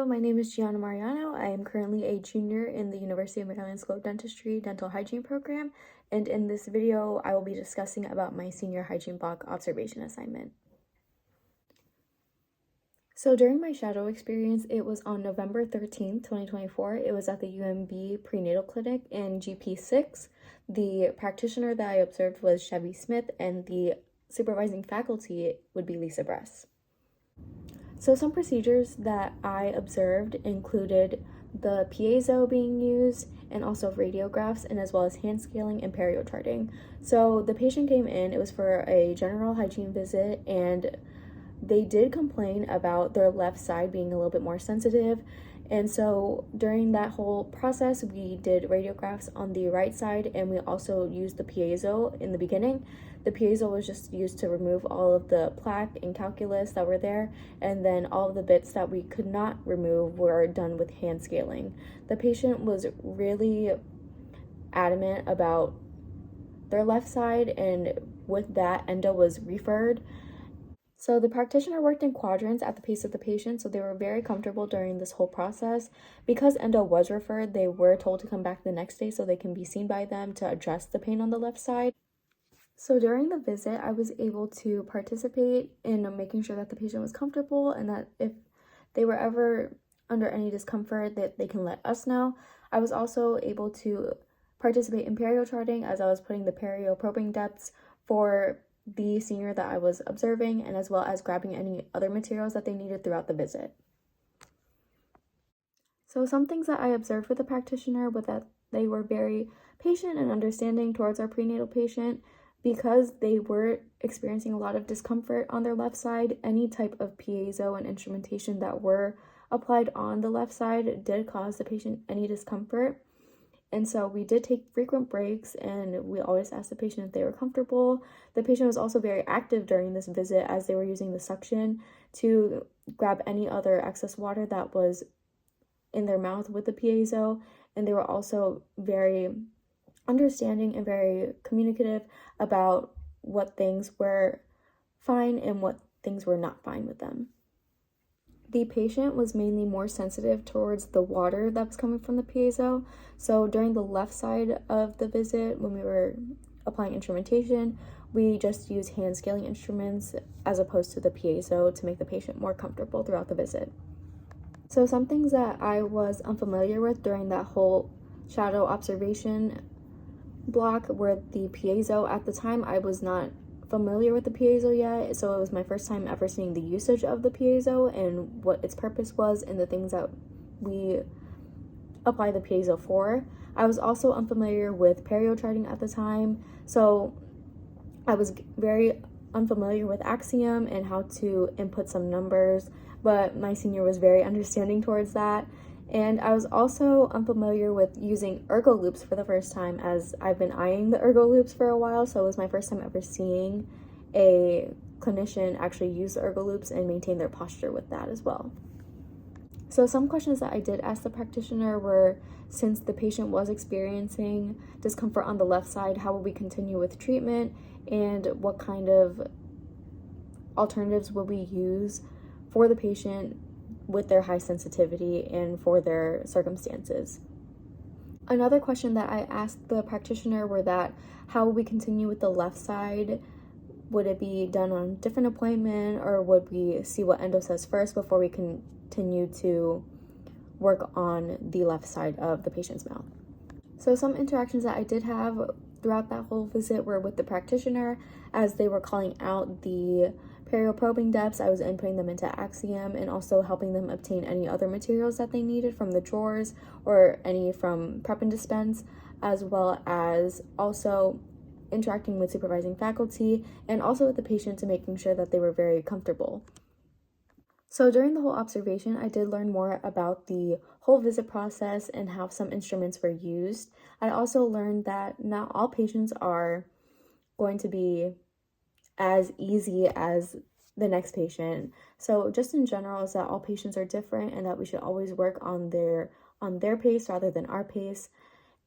my name is Gianna Mariano. I am currently a junior in the University of Maryland School of Dentistry Dental Hygiene program, and in this video, I will be discussing about my senior hygiene block observation assignment. So during my shadow experience, it was on November 13th, 2024. It was at the UMB prenatal clinic in GP6. The practitioner that I observed was Chevy Smith, and the supervising faculty would be Lisa Bress. So some procedures that I observed included the piezo being used and also radiographs, and as well as hand scaling and perio charting. So the patient came in, it was for a general hygiene visit, and they did complain about their left side being a little bit more sensitive. And so during that whole process, we did radiographs on the right side, and we also used the piezo in the beginning. The piezo was just used to remove all of the plaque and calculus that were there, and then all of the bits that we could not remove were done with hand scaling. The patient was really adamant about their left side, and with that, endo was referred. So the practitioner worked in quadrants at the pace of the patient, so they were very comfortable during this whole process. Because endo was referred, they were told to come back the next day so they can be seen by them to address the pain on the left side. So during the visit, I was able to participate in making sure that the patient was comfortable, and that if they were ever under any discomfort, that they can let us know. I was also able to participate in perio charting as I was putting the perio probing depths for the senior that I was observing, and as well as grabbing any other materials that they needed throughout the visit. So some things that I observed with the practitioner were that they were very patient and understanding towards our prenatal patient. Because they were experiencing a lot of discomfort on their left side, any type of piezo and instrumentation that were applied on the left side did cause the patient any discomfort. And so we did take frequent breaks, and we always asked the patient if they were comfortable. The patient was also very active during this visit as they were using the suction to grab any other excess water that was in their mouth with the piezo, and they were also very understanding and very communicative about what things were fine and what things were not fine with them. The patient was mainly more sensitive towards the water that was coming from the piezo. So during the left side of the visit, when we were applying instrumentation, we just used hand scaling instruments as opposed to the piezo to make the patient more comfortable throughout the visit. So some things that I was unfamiliar with during that whole shadow observation block were the piezo. At the time, I was not familiar with the piezo yet, so it was my first time ever seeing the usage of the piezo and what its purpose was and the things that we apply the piezo for. I was also unfamiliar with perio charting at the time, so I was very unfamiliar with axiom and how to input some numbers, but my senior was very understanding towards that. And I was also unfamiliar with using ergo loops for the first time, as I've been eyeing the ergo loops for a while, so it was my first time ever seeing a clinician actually use the ergo loops and maintain their posture with that as well. So some questions that I did ask the practitioner were, since the patient was experiencing discomfort on the left side, how will we continue with treatment, and what kind of alternatives will we use for the patient with their high sensitivity and for their circumstances. Another question that I asked the practitioner were that, how will we continue with the left side? Would it be done on a different appointment, or would we see what endo says first before we continue to work on the left side of the patient's mouth? So some interactions that I did have throughout that whole visit were with the practitioner. As they were calling out the perio probing depths, I was inputting them into axiom and also helping them obtain any other materials that they needed from the drawers or any from prep and dispense, as well as also interacting with supervising faculty and also with the patient to making sure that they were very comfortable. So during the whole observation, I did learn more about the whole visit process and how some instruments were used. I also learned that not all patients are going to be as easy as the next patient. So just in general is that all patients are different, and that we should always work on their pace rather than our pace,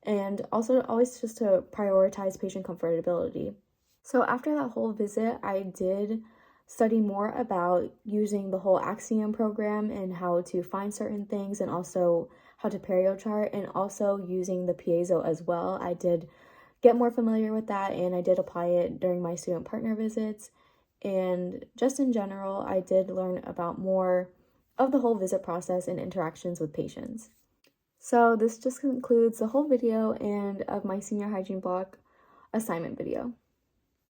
and also always just to prioritize patient comfortability. So after that whole visit, I did study more about using the whole Axiom program and how to find certain things, and also how to periochart, and also using the piezo as well. I did get more familiar with that, and I did apply it during my student partner visits. And just in general, I did learn about more of the whole visit process and interactions with patients. So this just concludes the whole video and of my senior hygiene block assignment video.